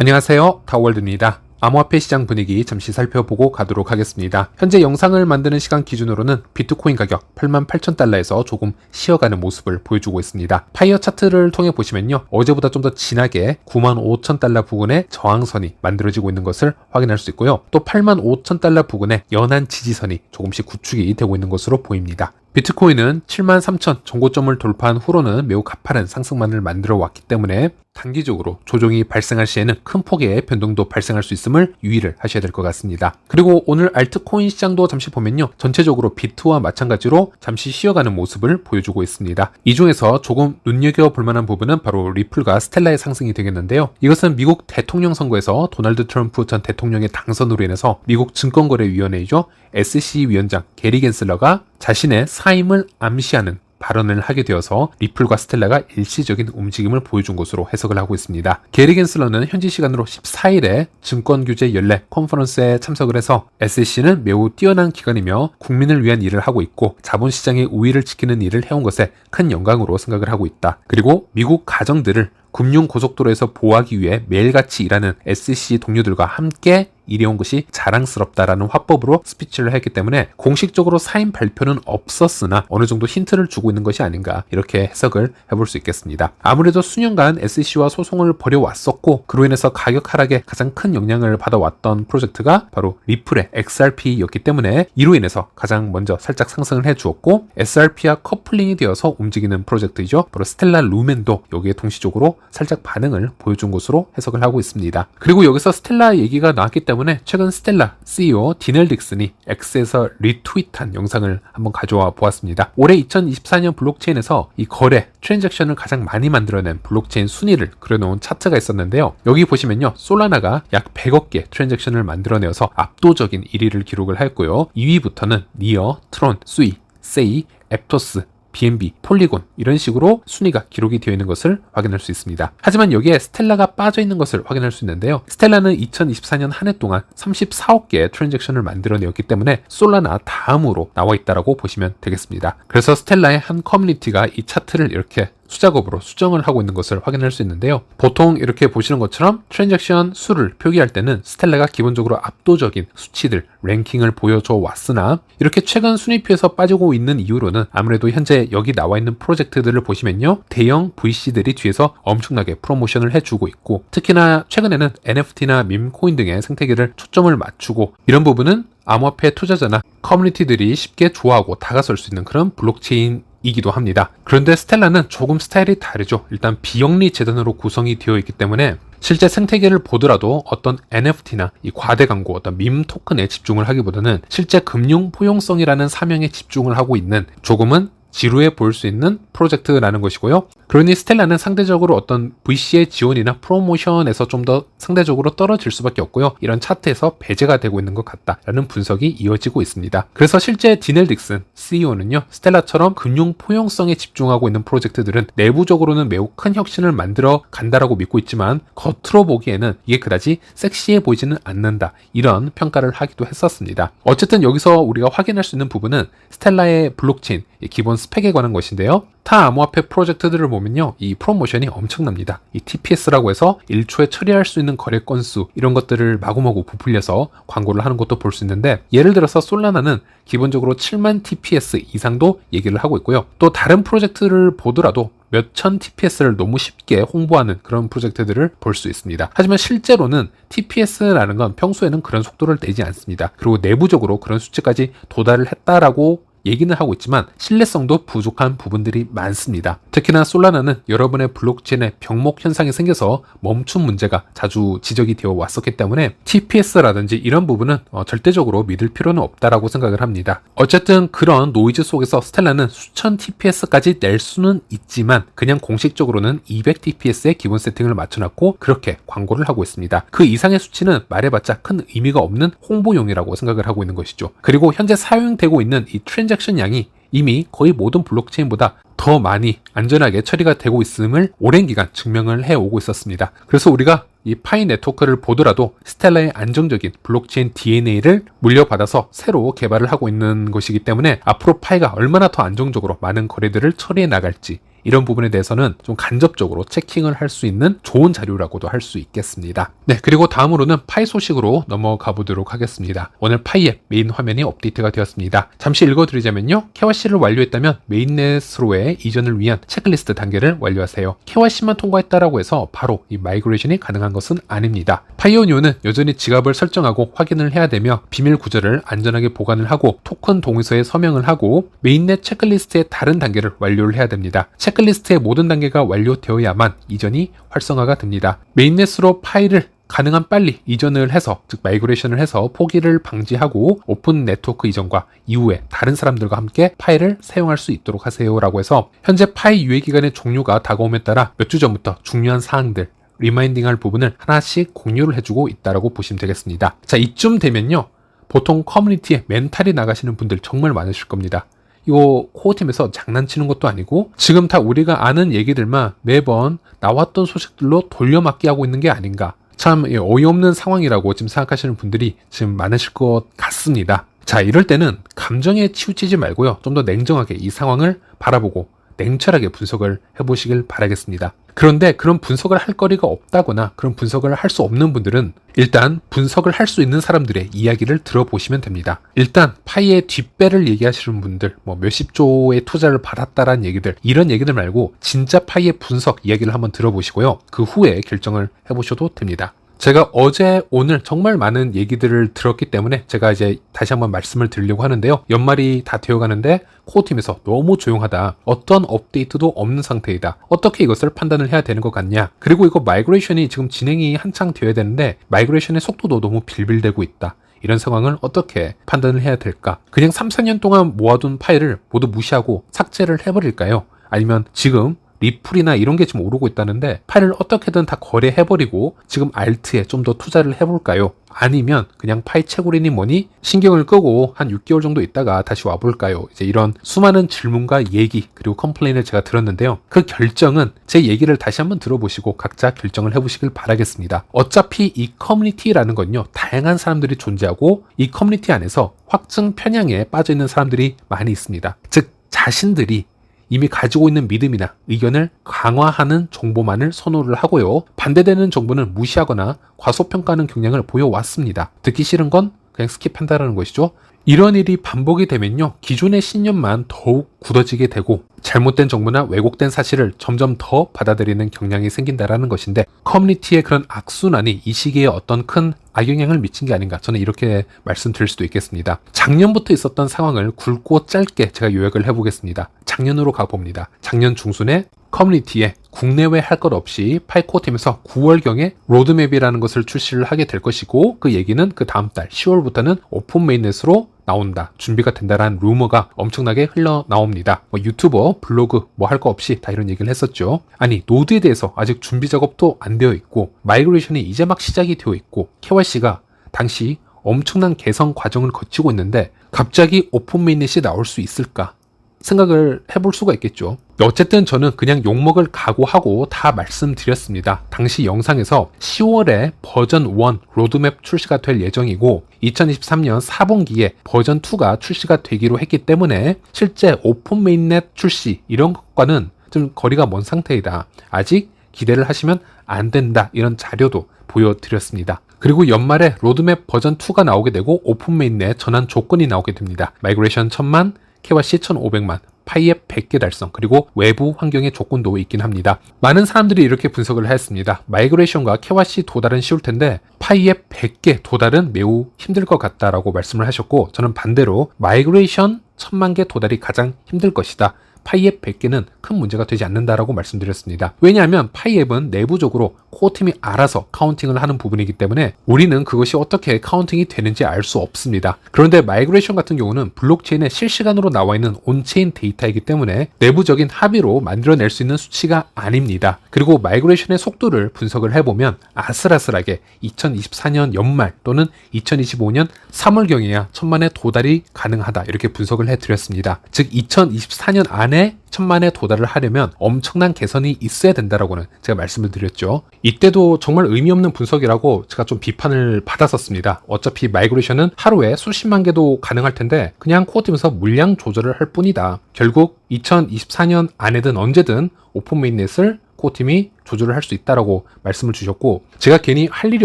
안녕하세요, 타워월드입니다. 암호화폐 시장 분위기 잠시 살펴보고 가도록 하겠습니다. 현재 영상을 만드는 시간 기준으로는 비트코인 가격 88,000달러에서 조금 쉬어가는 모습을 보여주고 있습니다. 파이어 차트를 통해 보시면요, 어제보다 좀 더 진하게 95,000달러 부근에 저항선이 만들어지고 있는 것을 확인할 수 있고요. 또 85,000달러 부근에 연한 지지선이 조금씩 구축이 되고 있는 것으로 보입니다. 비트코인은 73,000 정고점을 돌파한 후로는 매우 가파른 상승만을 만들어 왔기 때문에 단기적으로 조정이 발생할 시에는 큰 폭의 변동도 발생할 수 있음을 유의를 하셔야 될 것 같습니다. 그리고 오늘 알트코인 시장도 잠시 보면요, 전체적으로 비트와 마찬가지로 잠시 쉬어가는 모습을 보여주고 있습니다. 이 중에서 조금 눈여겨볼 만한 부분은 바로 리플과 스텔라의 상승이 되겠는데요. 이것은 미국 대통령 선거에서 도널드 트럼프 전 대통령의 당선으로 인해서 미국 증권거래위원회이죠, SEC 위원장 게리 겐슬러가 자신의 사임을 암시하는 발언을 하게 되어서 리플과 스텔라가 일시적인 움직임을 보여준 것으로 해석을 하고 있습니다. 게리 겐슬러는 현지 시간으로 14일에 증권규제 연례 컨퍼런스에 참석을 해서 SEC는 매우 뛰어난 기관이며 국민을 위한 일을 하고 있고 자본시장의 우위를 지키는 일을 해온 것에 큰 영광으로 생각을 하고 있다. 그리고 미국 가정들을 금융고속도로에서 보호하기 위해 매일같이 일하는 SEC 동료들과 함께 일해온 것이 자랑스럽다라는 화법으로 스피치를 했기 때문에 공식적으로 사임 발표는 없었으나 어느 정도 힌트를 주고 있는 것이 아닌가, 이렇게 해석을 해볼 수 있겠습니다. 아무래도 수년간 SEC와 소송을 벌여왔었고 그로 인해서 가격 하락에 가장 큰 영향을 받아왔던 프로젝트가 바로 리플의 XRP였기 때문에 이로 인해서 가장 먼저 살짝 상승을 해주었고, SRP와 커플링이 되어서 움직이는 프로젝트이죠. 바로 스텔라 루멘도 여기에 동시적으로 살짝 반응을 보여준 것으로 해석을 하고 있습니다. 그리고 여기서 스텔라 얘기가 나왔기 때문에 최근 스텔라 CEO 디넬 딕슨이 X에서 리트윗한 영상을 한번 가져와 보았습니다. 올해 2024년 블록체인에서 이 거래, 트랜잭션을 가장 많이 만들어낸 블록체인 순위를 그려놓은 차트가 있었는데요. 여기 보시면요, 솔라나가 약 100억 개 트랜잭션을 만들어내어서 압도적인 1위를 기록을 했고요. 2위부터는 니어, 트론, 수이, 세이, 앱토스, BNB, 폴리곤 이런 식으로 순위가 기록이 되어 있는 것을 확인할 수 있습니다. 하지만 여기에 스텔라가 빠져 있는 것을 확인할 수 있는데요. 스텔라는 2024년 한 해 동안 34억 개의 트랜잭션을 만들어내었기 때문에 솔라나 다음으로 나와 있다라고 보시면 되겠습니다. 그래서 스텔라의 한 커뮤니티가 이 차트를 이렇게 수작업으로 수정을 하고 있는 것을 확인할 수 있는데요. 보통 이렇게 보시는 것처럼 트랜잭션 수를 표기할 때는 스텔라가 기본적으로 압도적인 수치들, 랭킹을 보여줘 왔으나 이렇게 최근 순위표에서 빠지고 있는 이유로는 아무래도 현재 여기 나와 있는 프로젝트들을 보시면요, 대형 VC들이 뒤에서 엄청나게 프로모션을 해주고 있고, 특히나 최근에는 NFT나 밈코인 등의 생태계를 초점을 맞추고, 이런 부분은 암호화폐 투자자나 커뮤니티들이 쉽게 좋아하고 다가설 수 있는 그런 블록체인 이기도 합니다. 그런데 스텔라는 조금 스타일이 다르죠. 일단 비영리 재단으로 구성이 되어 있기 때문에 실제 생태계를 보더라도 어떤 NFT나 이 과대 광고, 어떤 밈 토큰에 집중을 하기보다는 실제 금융 포용성이라는 사명에 집중을 하고 있는, 조금은 지루해 보일 수 있는 프로젝트라는 것이고요. 그러니 스텔라는 상대적으로 어떤 VC의 지원이나 프로모션에서 좀 더 상대적으로 떨어질 수밖에 없고요. 이런 차트에서 배제가 되고 있는 것 같다라는 분석이 이어지고 있습니다. 그래서 실제 디넬 딕슨 CEO는요, 스텔라처럼 금융 포용성에 집중하고 있는 프로젝트들은 내부적으로는 매우 큰 혁신을 만들어 간다라고 믿고 있지만 겉으로 보기에는 이게 그다지 섹시해 보이지는 않는다, 이런 평가를 하기도 했었습니다. 어쨌든 여기서 우리가 확인할 수 있는 부분은 스텔라의 블록체인 기본 스펙에 관한 것인데요. 타 암호화폐 프로젝트들을 보면요, 이 프로모션이 엄청납니다. 이 TPS라고 해서 1초에 처리할 수 있는 거래 건수, 이런 것들을 마구마구 부풀려서 광고를 하는 것도 볼 수 있는데, 예를 들어서 솔라나는 기본적으로 7만 TPS 이상도 얘기를 하고 있고요. 또 다른 프로젝트를 보더라도 몇천 TPS를 너무 쉽게 홍보하는 그런 프로젝트들을 볼 수 있습니다. 하지만 실제로는 TPS라는 건 평소에는 그런 속도를 내지 않습니다. 그리고 내부적으로 그런 수치까지 도달을 했다라고 얘기는 하고 있지만 신뢰성도 부족한 부분들이 많습니다. 특히나 솔라나는 여러분의 블록체인에 병목 현상이 생겨서 멈춘 문제가 자주 지적이 되어 왔었기 때문에 TPS라든지 이런 부분은 절대적으로 믿을 필요는 없다라고 생각을 합니다. 어쨌든 그런 노이즈 속에서 스텔라는 수천 TPS까지 낼 수는 있지만 그냥 공식적으로는 200 TPS의 기본 세팅을 맞춰놨고 그렇게 광고를 하고 있습니다. 그 이상의 수치는 말해봤자 큰 의미가 없는 홍보용이라고 생각을 하고 있는 것이죠. 그리고 현재 사용되고 있는 이 트랜잭션 양이 이미 거의 모든 블록체인보다 더 많이 안전하게 처리가 되고 있음을 오랜 기간 증명을 해오고 있었습니다. 그래서 우리가 이 파이 네트워크를 보더라도 스텔라의 안정적인 블록체인 DNA를 물려받아서 새로 개발을 하고 있는 것이기 때문에 앞으로 파이가 얼마나 더 안정적으로 많은 거래들을 처리해 나갈지, 이런 부분에 대해서는 좀 간접적으로 체킹을 할 수 있는 좋은 자료라고도 할 수 있겠습니다. 네, 그리고 다음으로는 파이 소식으로 넘어가 보도록 하겠습니다. 오늘 파이의 메인 화면이 업데이트가 되었습니다. 잠시 읽어드리자면요. KYC를 완료했다면 메인넷으로의 이전을 위한 체크리스트 단계를 완료하세요. KYC만 통과했다라고 해서 바로 이 마이그레이션이 가능한 것은 아닙니다. 파이오니오는 여전히 지갑을 설정하고 확인을 해야 되며 비밀 구조를 안전하게 보관을 하고 토큰 동의서에 서명을 하고 메인넷 체크리스트의 다른 단계를 완료를 해야 됩니다. 체크리스트의 모든 단계가 완료되어야만 이전이 활성화가 됩니다. 메인넷으로 파일을 가능한 빨리 이전을 해서, 즉 마이그레이션을 해서 포기를 방지하고 오픈 네트워크 이전과 이후에 다른 사람들과 함께 파일을 사용할 수 있도록 하세요 라고 해서 현재 파일 유예 기간의 종료가 다가옴에 따라 몇 주 전부터 중요한 사항들 리마인딩할 부분을 하나씩 공유를 해주고 있다라고 보시면 되겠습니다. 자, 이쯤 되면요, 보통 커뮤니티에 멘탈이 나가시는 분들 정말 많으실 겁니다. 이거 코어팀에서 장난치는 것도 아니고 지금 다 우리가 아는 얘기들만 매번 나왔던 소식들로 돌려막기 하고 있는 게 아닌가, 참 어이없는 상황이라고 지금 생각하시는 분들이 지금 많으실 것 같습니다. 자, 이럴 때는 감정에 치우치지 말고요, 좀 더 냉정하게 이 상황을 바라보고 냉철하게 분석을 해보시길 바라겠습니다. 그런데 그런 분석을 할 거리가 없다거나 그런 분석을 할 수 없는 분들은 일단 분석을 할 수 있는 사람들의 이야기를 들어보시면 됩니다. 일단 파이의 뒷배를 얘기하시는 분들, 몇십 조의 투자를 받았다라는 얘기들, 이런 얘기들 말고 진짜 파이의 분석 이야기를 한번 들어보시고요, 그 후에 결정을 해보셔도 됩니다. 제가 어제 오늘 정말 많은 얘기들을 들었기 때문에 제가 이제 다시 한번 말씀을 드리려고 하는데요. 연말이 다 되어가는데 코어팀에서 너무 조용하다, 어떤 업데이트도 없는 상태이다, 어떻게 이것을 판단을 해야 되는 것 같냐, 그리고 이거 마이그레이션이 지금 진행이 한창 되어야 되는데 마이그레이션의 속도도 너무 빌빌대고 있다, 이런 상황을 어떻게 판단을 해야 될까? 그냥 3, 4년 동안 모아둔 파일을 모두 무시하고 삭제를 해버릴까요? 아니면 지금 리플이나 이런 게 지금 오르고 있다는데 파일을 어떻게든 다 거래해버리고 지금 알트에 좀 더 투자를 해볼까요? 아니면 그냥 파이 채굴이니 뭐니 신경을 끄고 한 6개월 정도 있다가 다시 와볼까요? 이제 이런 수많은 질문과 얘기 그리고 컴플레인을 제가 들었는데요. 그 결정은 제 얘기를 다시 한번 들어보시고 각자 결정을 해보시길 바라겠습니다. 어차피 이 커뮤니티라는 건요, 다양한 사람들이 존재하고 이 커뮤니티 안에서 확증 편향에 빠져있는 사람들이 많이 있습니다. 즉 자신들이 이미 가지고 있는 믿음이나 의견을 강화하는 정보만을 선호를 하고요, 반대되는 정보는 무시하거나 과소평가하는 경향을 보여왔습니다. 듣기 싫은 건 그냥 스킵한다라는 것이죠. 이런 일이 반복이 되면요, 기존의 신념만 더욱 굳어지게 되고 잘못된 정보나 왜곡된 사실을 점점 더 받아들이는 경향이 생긴다라는 것인데, 커뮤니티의 그런 악순환이 이 시기에 어떤 큰 악영향을 미친 게 아닌가, 저는 이렇게 말씀드릴 수도 있겠습니다. 작년부터 있었던 상황을 굵고 짧게 제가 요약을 해보겠습니다. 작년으로 가봅니다. 작년 중순에 커뮤니티에 국내외 할 것 없이 파이코어팀에서 9월경에 로드맵이라는 것을 출시를 하게 될 것이고, 그 얘기는 그 다음 달 10월부터는 오픈 메인넷으로 나온다, 준비가 된다라는 루머가 엄청나게 흘러나옵니다. 유튜버, 블로그 할 거 없이 다 이런 얘기를 했었죠. 아니, 노드에 대해서 아직 준비 작업도 안 되어 있고 마이그레이션이 이제 막 시작이 되어 있고 KYC가 당시 엄청난 개선 과정을 거치고 있는데 갑자기 오픈 메인넷이 나올 수 있을까 생각을 해볼 수가 있겠죠. 어쨌든 저는 그냥 욕먹을 각오하고 다 말씀드렸습니다. 당시 영상에서 10월에 버전 1 로드맵 출시가 될 예정이고 2023년 4분기에 버전 2가 출시가 되기로 했기 때문에 실제 오픈 메인넷 출시 이런 것과는 좀 거리가 먼 상태이다, 아직 기대를 하시면 안 된다, 이런 자료도 보여드렸습니다. 그리고 연말에 로드맵 버전 2가 나오게 되고 오픈 메인넷 전환 조건이 나오게 됩니다. 마이그레이션 1000만, KYC 1500만, 파이앱 100개 달성, 그리고 외부 환경의 조건도 있긴 합니다. 많은 사람들이 이렇게 분석을 했습니다. 마이그레이션과 KYC 도달은 쉬울 텐데 파이앱 100개 도달은 매우 힘들 것 같다라고 말씀을 하셨고, 저는 반대로 마이그레이션 1000만 개 도달이 가장 힘들 것이다, 파이앱 100개는 큰 문제가 되지 않는다라고 말씀드렸습니다. 왜냐하면 파이앱은 내부적으로 코어팀이 알아서 카운팅을 하는 부분이기 때문에 우리는 그것이 어떻게 카운팅이 되는지 알 수 없습니다. 그런데 마이그레이션 같은 경우는 블록체인에 실시간으로 나와 있는 온체인 데이터이기 때문에 내부적인 합의로 만들어낼 수 있는 수치가 아닙니다. 그리고 마이그레이션의 속도를 분석을 해보면 아슬아슬하게 2024년 연말 또는 2025년 3월경에야 1000만의 도달이 가능하다, 이렇게 분석을 해드렸습니다. 즉 2024년 안에 안에 1000만에 도달을 하려면 엄청난 개선이 있어야 된다라고는 제가 말씀을 드렸죠. 이때도 정말 의미 없는 분석이라고 제가 좀 비판을 받았었습니다. 어차피 마이그레이션은 하루에 수십만 개도 가능할 텐데 그냥 코어팀에서 물량 조절을 할 뿐이다. 결국 2024년 안에든 언제든 오픈 메인넷을 코어팀이 조절을 할 수 있다라고 말씀을 주셨고, 제가 괜히 할 일이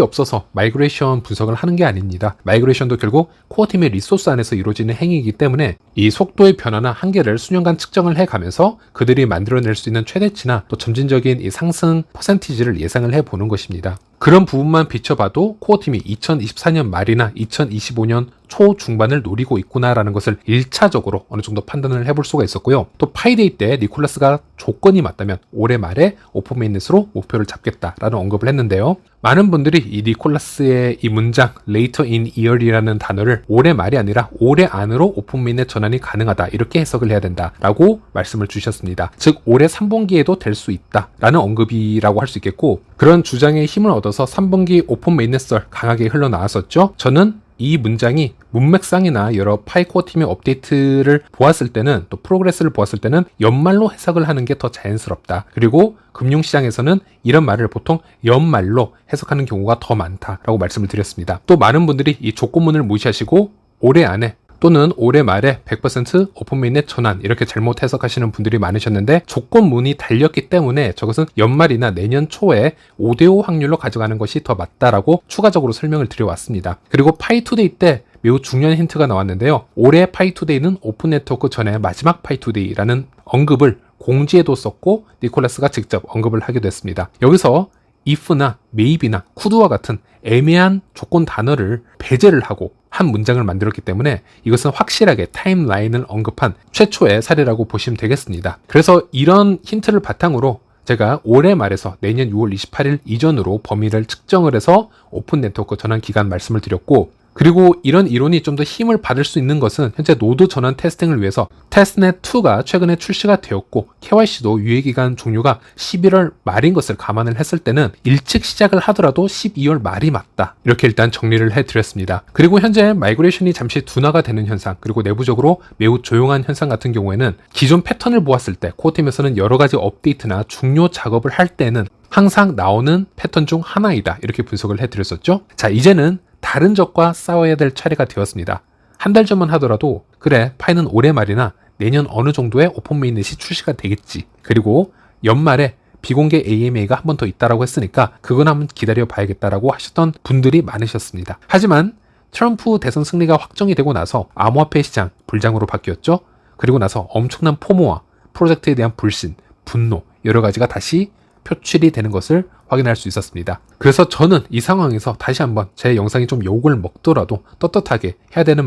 없어서 마이그레이션 분석을 하는 게 아닙니다. 마이그레이션도 결국 코어팀의 리소스 안에서 이루어지는 행위이기 때문에 이 속도의 변화나 한계를 수년간 측정을 해가면서 그들이 만들어낼 수 있는 최대치나 또 점진적인 이 상승 퍼센티지를 예상을 해보는 것입니다. 그런 부분만 비춰봐도 코어팀이 2024년 말이나 2025년 초중반을 노리고 있구나라는 것을 1차적으로 어느 정도 판단을 해볼 수가 있었고요. 또 파이데이 때 니콜라스가 조건이 맞다면 올해 말에 오픈 메인넷으로 목표를 잡겠다라는 언급을 했는데요. 많은 분들이 이 니콜라스의 이 문장 later in year이라는 단어를 올해 말이 아니라 올해 안으로 오픈 메인넷 전환이 가능하다 이렇게 해석을 해야 된다라고 말씀을 주셨습니다. 즉 올해 3분기에도 될 수 있다라는 언급이라고 할 수 있겠고, 그런 주장에 힘을 얻어서 3분기 오픈 메인넷설 강하게 흘러나왔었죠. 저는 이 문장이 문맥상이나 여러 파이코어 팀의 업데이트를 보았을 때는, 또 프로그레스를 보았을 때는 연말로 해석을 하는 게 더 자연스럽다. 그리고 금융시장에서는 이런 말을 보통 연말로 해석하는 경우가 더 많다라고 말씀을 드렸습니다. 또 많은 분들이 이 조건문을 무시하시고 올해 안에 또는 올해 말에 100% 오픈 메인넷 전환 이렇게 잘못 해석하시는 분들이 많으셨는데, 조건문이 달렸기 때문에 저것은 연말이나 내년 초에 5대5 확률로 가져가는 것이 더 맞다라고 추가적으로 설명을 드려왔습니다. 그리고 파이투데이 때 매우 중요한 힌트가 나왔는데요. 올해 파이투데이는 오픈 네트워크 전에 마지막 파이투데이라는 언급을 공지에도 썼고 니콜라스가 직접 언급을 하기도 했습니다. 여기서 if나 maybe나 could와 같은 애매한 조건 단어를 배제를 하고 한 문장을 만들었기 때문에 이것은 확실하게 타임라인을 언급한 최초의 사례라고 보시면 되겠습니다. 그래서 이런 힌트를 바탕으로 제가 올해 말에서 내년 6월 28일 이전으로 범위를 측정을 해서 오픈 네트워크 전환 기간 말씀을 드렸고, 그리고 이런 이론이 좀 더 힘을 받을 수 있는 것은 현재 노드 전환 테스팅을 위해서 테스트넷2가 최근에 출시가 되었고 KYC도 유예기간 종료가 11월 말인 것을 감안을 했을 때는 일찍 시작을 하더라도 12월 말이 맞다. 이렇게 일단 정리를 해드렸습니다. 그리고 현재 마이그레이션이 잠시 둔화가 되는 현상, 그리고 내부적으로 매우 조용한 현상 같은 경우에는 기존 패턴을 보았을 때 코어팀에서는 여러 가지 업데이트나 중요 작업을 할 때는 항상 나오는 패턴 중 하나이다. 이렇게 분석을 해드렸었죠. 자, 이제는 다른 적과 싸워야 될 차례가 되었습니다. 한 달 전만 하더라도 그래, 파이는 올해 말이나 내년 어느 정도의 오픈 메인넷이 출시가 되겠지. 그리고 연말에 비공개 AMA가 한 번 더 있다라고 했으니까 그건 한번 기다려 봐야겠다라고 하셨던 분들이 많으셨습니다. 하지만 트럼프 대선 승리가 확정이 되고 나서 암호화폐 시장 불장으로 바뀌었죠. 그리고 나서 엄청난 포모와 프로젝트에 대한 불신, 분노 여러 가지가 다시 표출이 되는 것을 확인할 수 있었습니다. 그래서 저는 이 상황에서 다시 한번 제 영상이 좀 욕을 먹더라도 떳떳하게 해야 되는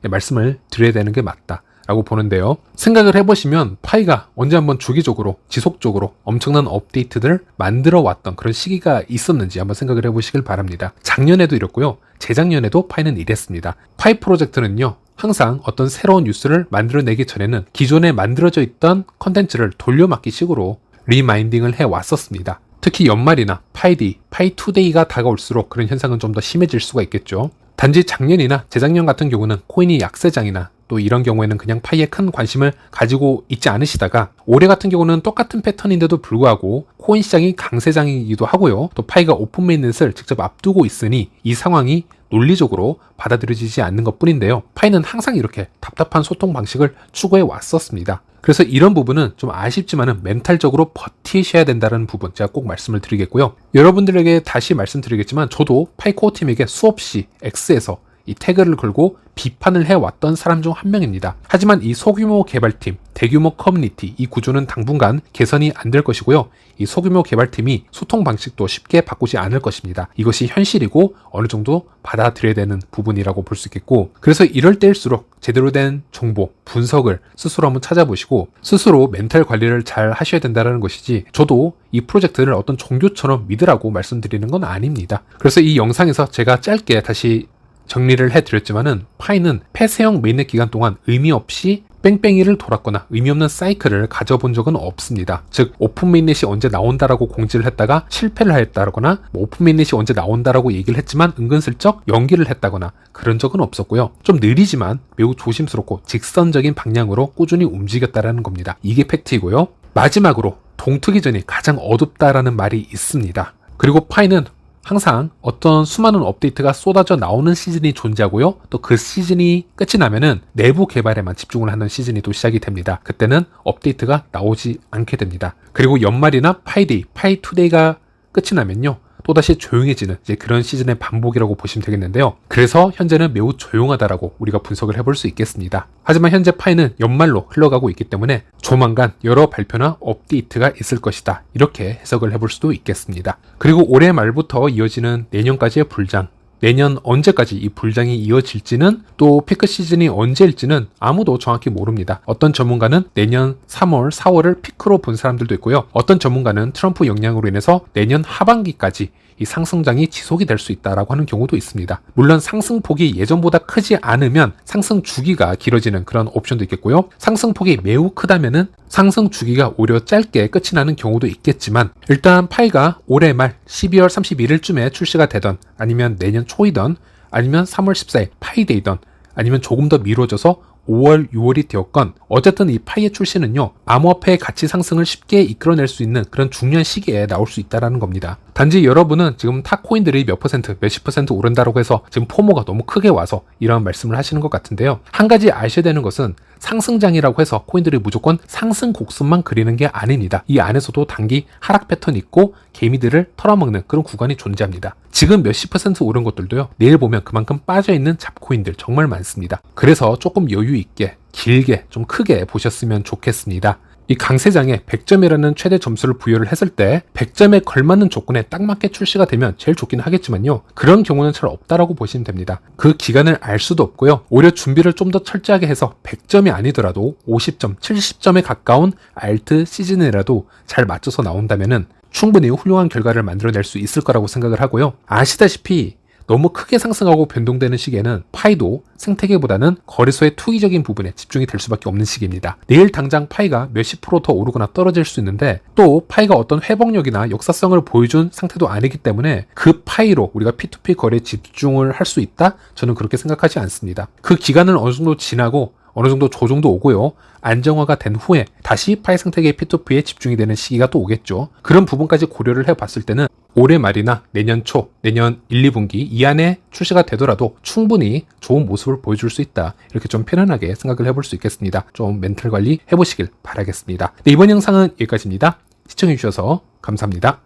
말씀을 드려야 되는 게 맞다라고 보는데요. 생각을 해보시면 파이가 언제 한번 주기적으로 지속적으로 엄청난 업데이트들을 만들어 왔던 그런 시기가 있었는지 한번 생각을 해보시길 바랍니다. 작년에도 이랬고요. 재작년에도 파이는 이랬습니다. 파이 프로젝트는요, 항상 어떤 새로운 뉴스를 만들어내기 전에는 기존에 만들어져 있던 컨텐츠를 돌려막기 식으로 리마인딩을 해왔었습니다. 특히 연말이나 파이데이, 파이투데이가 다가올수록 그런 현상은 좀 더 심해질 수가 있겠죠. 단지 작년이나 재작년 같은 경우는 코인이 약세장이나 또 이런 경우에는 그냥 파이에 큰 관심을 가지고 있지 않으시다가, 올해 같은 경우는 똑같은 패턴인데도 불구하고 코인 시장이 강세장이기도 하고요. 또 파이가 오픈 메인넷을 직접 앞두고 있으니 이 상황이 논리적으로 받아들여지지 않는 것 뿐인데요. 파이는 항상 이렇게 답답한 소통 방식을 추구해 왔었습니다. 그래서 이런 부분은 좀 아쉽지만은 멘탈적으로 버티셔야 된다는 부분 제가 꼭 말씀을 드리겠고요. 여러분들에게 다시 말씀드리겠지만 저도 파이코어 팀에게 수없이 X에서 이 태그를 걸고 비판을 해왔던 사람 중 한 명입니다. 하지만 이 소규모 개발팀, 대규모 커뮤니티, 이 구조는 당분간 개선이 안 될 것이고요. 이 소규모 개발팀이 소통 방식도 쉽게 바꾸지 않을 것입니다. 이것이 현실이고 어느 정도 받아들여야 되는 부분이라고 볼 수 있겠고, 그래서 이럴 때일수록 제대로 된 정보, 분석을 스스로 한번 찾아보시고 스스로 멘탈 관리를 잘 하셔야 된다는 것이지, 저도 이 프로젝트를 어떤 종교처럼 믿으라고 말씀드리는 건 아닙니다. 그래서 이 영상에서 제가 짧게 다시 정리를 해드렸지만은 파이는 폐쇄형 메인넷 기간 동안 의미 없이 뺑뺑이를 돌았거나 의미 없는 사이클을 가져본 적은 없습니다. 즉 오픈 메인넷이 언제 나온다라고 공지를 했다가 실패를 했다거나 오픈 메인넷이 언제 나온다라고 얘기를 했지만 은근슬쩍 연기를 했다거나 그런 적은 없었고요. 좀 느리지만 매우 조심스럽고 직선적인 방향으로 꾸준히 움직였다라는 겁니다. 이게 팩트이고요. 마지막으로 동투기전이 가장 어둡다라는 말이 있습니다. 그리고 파이는 항상 어떤 수많은 업데이트가 쏟아져 나오는 시즌이 존재하고요. 또 그 시즌이 끝이 나면은 내부 개발에만 집중을 하는 시즌이 또 시작이 됩니다. 그때는 업데이트가 나오지 않게 됩니다. 그리고 연말이나 파이데이, 파이투데이가 끝이 나면요. 또다시 조용해지는 이제 그런 시즌의 반복이라고 보시면 되겠는데요. 그래서 현재는 매우 조용하다라고 우리가 분석을 해볼 수 있겠습니다. 하지만 현재 파이는 연말로 흘러가고 있기 때문에 조만간 여러 발표나 업데이트가 있을 것이다. 이렇게 해석을 해볼 수도 있겠습니다. 그리고 올해 말부터 이어지는 내년까지의 불장, 내년 언제까지 이 불장이 이어질지는 또 피크 시즌이 언제일지는 아무도 정확히 모릅니다. 어떤 전문가는 내년 3월, 4월을 피크로 본 사람들도 있고요. 어떤 전문가는 트럼프 영향으로 인해서 내년 하반기까지 이 상승장이 지속이 될 수 있다라고 하는 경우도 있습니다. 물론 상승폭이 예전보다 크지 않으면 상승 주기가 길어지는 그런 옵션도 있겠고요. 상승폭이 매우 크다면은 상승 주기가 오히려 짧게 끝이 나는 경우도 있겠지만 일단 파이가 올해 말 12월 31일쯤에 출시가 되던 아니면 내년 초이던 아니면 3월 14일 파이데이던 아니면 조금 더 미뤄져서 5월, 6월이 되었건 어쨌든 이 파이의 출시는요. 암호화폐의 가치 상승을 쉽게 이끌어낼 수 있는 그런 중요한 시기에 나올 수 있다는 겁니다. 단지 여러분은 지금 타 코인들이 몇 퍼센트, 몇십 퍼센트 오른다고 해서 지금 포모가 너무 크게 와서 이런 말씀을 하시는 것 같은데요. 한 가지 아셔야 되는 것은 상승장이라고 해서 코인들이 무조건 상승 곡선만 그리는 게 아닙니다. 이 안에서도 단기 하락 패턴이 있고 개미들을 털어먹는 그런 구간이 존재합니다. 지금 몇십 퍼센트 오른 것들도요. 내일 보면 그만큼 빠져있는 잡코인들 정말 많습니다. 그래서 조금 여유 있게 길게 좀 크게 보셨으면 좋겠습니다. 이 강세장에 100점이라는 최대 점수를 부여를 했을 때 100점에 걸맞는 조건에 딱 맞게 출시가 되면 제일 좋긴 하겠지만요. 그런 경우는 잘 없다라고 보시면 됩니다. 그 기간을 알 수도 없고요. 오히려 준비를 좀 더 철저하게 해서 100점이 아니더라도 50점, 70점에 가까운 알트 시즌이라도 잘 맞춰서 나온다면은 충분히 훌륭한 결과를 만들어낼 수 있을 거라고 생각을 하고요. 아시다시피 너무 크게 상승하고 변동되는 시기에는 파이도 생태계보다는 거래소의 투기적인 부분에 집중이 될 수밖에 없는 시기입니다. 내일 당장 파이가 몇십 프로 더 오르거나 떨어질 수 있는데 또 파이가 어떤 회복력이나 역사성을 보여준 상태도 아니기 때문에 그 파이로 우리가 P2P 거래에 집중을 할 수 있다? 저는 그렇게 생각하지 않습니다. 그 기간은 어느 정도 지나고 어느 정도 조정도 오고요. 안정화가 된 후에 다시 파이 생태계의 P2P에 집중이 되는 시기가 또 오겠죠. 그런 부분까지 고려를 해봤을 때는 올해 말이나 내년 초, 내년 1, 2분기 이 안에 출시가 되더라도 충분히 좋은 모습을 보여줄 수 있다. 이렇게 좀 편안하게 생각을 해볼 수 있겠습니다. 좀 멘탈 관리 해보시길 바라겠습니다. 네, 이번 영상은 여기까지입니다. 시청해주셔서 감사합니다.